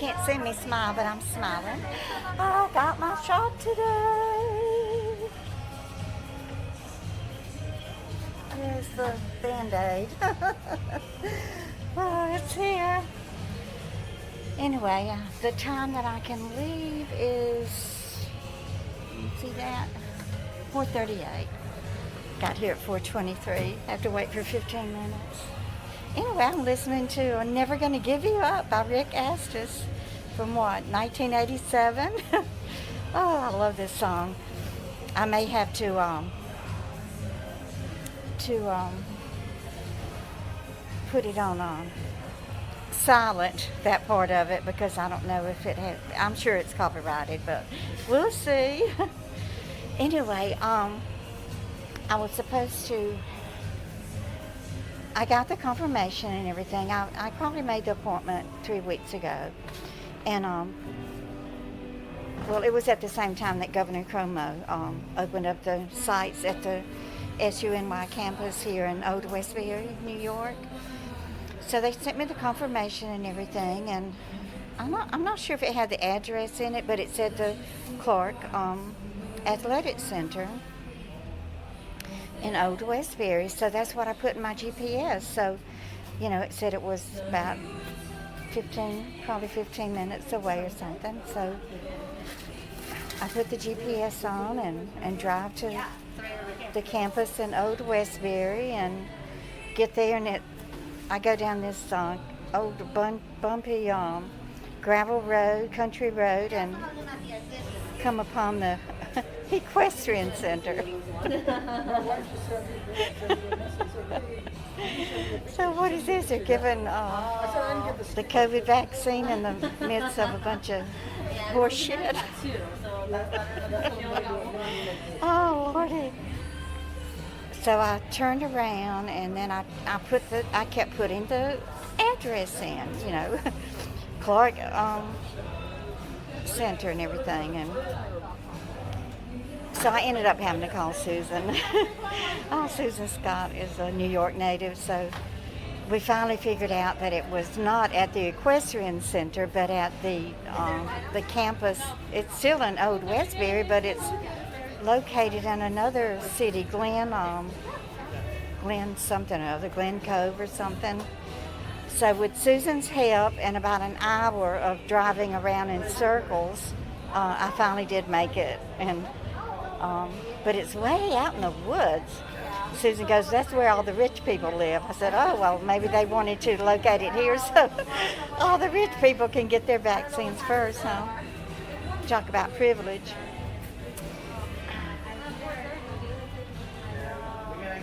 can't see me smile, but I'm smiling. I got my shot today. There's the Band-Aid. Oh, it's here. Anyway, the time that I can leave is, see that? 4:38. Got here at 4:23. Have to wait for 15 minutes. Anyway, I'm listening to I'm Never Gonna Give You Up by Rick Astus from what, 1987? Oh, I love this song. I may have to put it on silent, that part of it, because I don't know if it had, I'm sure it's copyrighted, but we'll see. Anyway, I was supposed to, I got the confirmation and everything. I probably made the appointment 3 weeks ago. And, well, it was at the same time that Governor Cuomo opened up the sites at the SUNY campus here in Old Westbury, New York. So they sent me the confirmation and everything, and I'm not sure if it had the address in it, but it said the Clark Athletic Center in Old Westbury. So that's what I put in my GPS. So, you know, it said it was about probably 15 minutes away or something. So I put the GPS on and drive to the campus in Old Westbury and get there, and I go down this old bumpy gravel road, country road, and come upon the equestrian center. So what is this? They're giving the COVID vaccine in the midst of a bunch of horse shit. Oh, Lordy. So I turned around, and then I kept putting the address in, you know, Clark Center and everything, and so I ended up having to call Susan. Susan Scott is a New York native, so we finally figured out that it was not at the Equestrian Center, but at the campus. It's still in Old Westbury, but it's located in another city, Glen something or other, Glen Cove or something. So with Susan's help and about an hour of driving around in circles, I finally did make it. And but it's way out in the woods. Susan goes, that's where all the rich people live. I said, oh, well, maybe they wanted to locate it here so all the rich people can get their vaccines first, huh? Talk about privilege.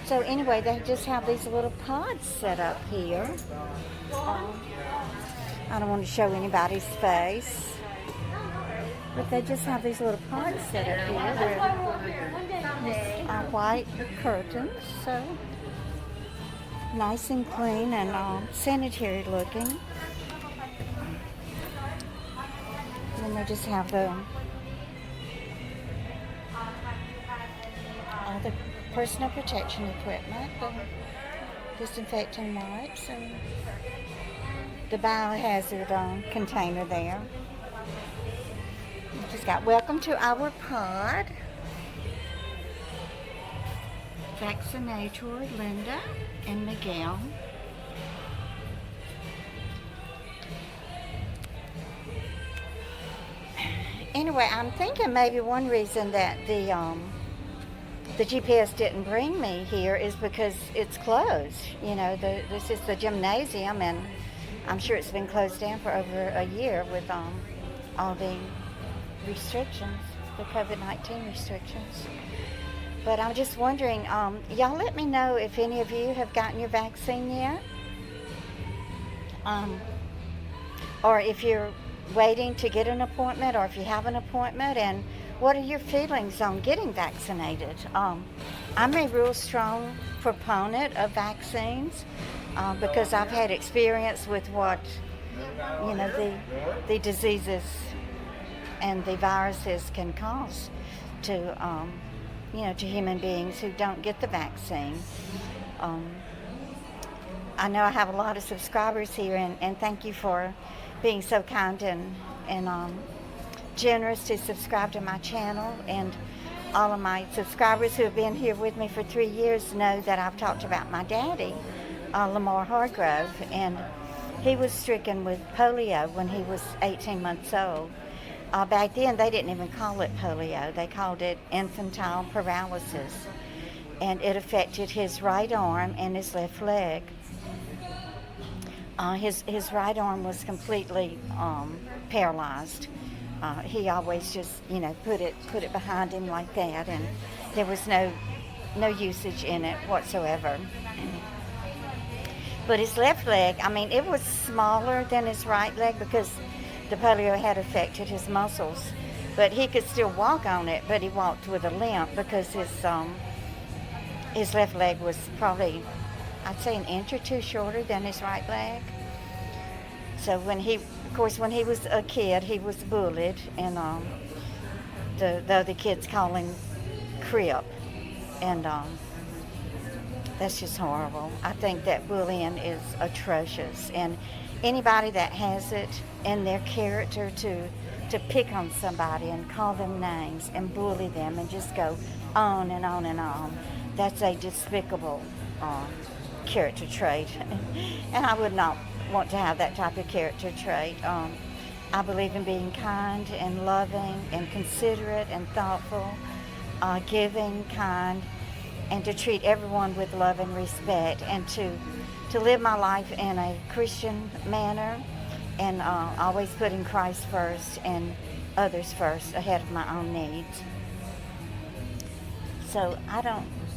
So anyway, they just have these little pods set up here. I don't want to show anybody's face, but they just have these little pods set up here. They're white curtains, so nice and clean and sanitary looking. And then they just have all the personal protection equipment, the disinfecting wipes, and the biohazard container there. We just got welcome to our pod. LatinAutor, Glenda, and Miguel. Anyway, I'm thinking maybe one reason that the GPS didn't bring me here is because it's closed. You know, this is the gymnasium, and I'm sure it's been closed down for over a year with all the restrictions, the COVID-19 restrictions. But I'm just wondering, y'all let me know if any of you have gotten your vaccine yet, or if you're waiting to get an appointment, or if you have an appointment, and what are your feelings on getting vaccinated? I'm a real strong proponent of vaccines because I've had experience with what, you know, the diseases and the viruses can cause to, you know, to human beings who don't get the vaccine. I know I have a lot of subscribers here, and thank you for being so kind and generous to subscribe to my channel. And all of my subscribers who have been here with me for 3 years know that I've talked about my daddy, Lamar Hargrove, and he was stricken with polio when he was 18 months old. Back then, they didn't even call it polio. They called it infantile paralysis, and it affected his right arm and his left leg. His right arm was completely paralyzed. He always just, put it behind him like that, and there was no usage in it whatsoever. But his left leg, it was smaller than his right leg because the polio had affected his muscles. But he could still walk on it, but he walked with a limp because his left leg was probably, I'd say, an inch or two shorter than his right leg. So when he was a kid, he was bullied, and the other kids call him Crip, and that's just horrible. I think that bullying is atrocious, and anybody that has it in their character to pick on somebody and call them names and bully them and just go on and on and on, that's a despicable character trait, and I would not want to have that type of character trait. I believe in being kind and loving and considerate and thoughtful, giving, kind, and to treat everyone with love and respect, and to live my life in a Christian manner, and always putting Christ first and others first ahead of my own needs. So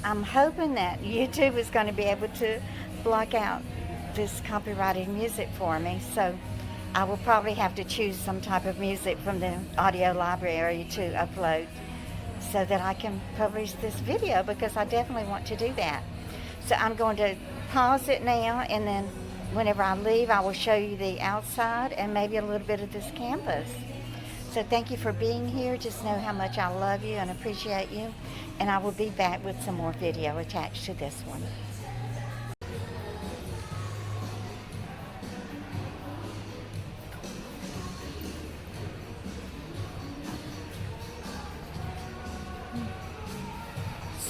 I'm hoping that YouTube is going to be able to block out this copyrighted music for me, so I will probably have to choose some type of music from the audio library to upload so that I can publish this video, because I definitely want to do that. So I'm going to pause it now, and then whenever I leave, I will show you the outside and maybe a little bit of this campus. So thank you for being here. Just know how much I love you and appreciate you, and I will be back with some more video attached to this one.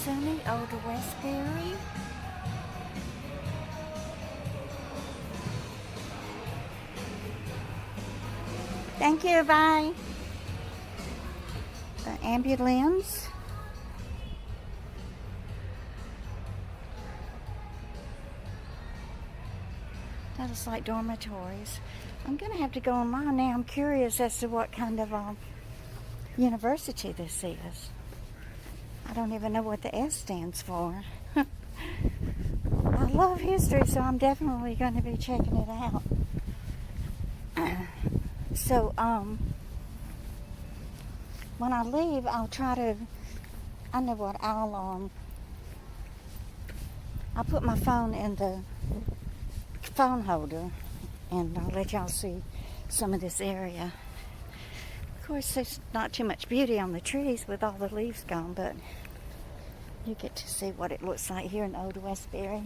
SonyATV Westbury. Thank you, bye. The ambulance. That is like dormitories. I'm going to have to go online now. I'm curious as to what kind of university this is. I don't even know what the S stands for. I love history, so I'm definitely going to be checking it out. So, when I leave, I'll try to, I know what, I'll put my phone in the phone holder, and I'll let y'all see some of this area. Of course, there's not too much beauty on the trees with all the leaves gone, but you get to see what it looks like here in Old Westbury.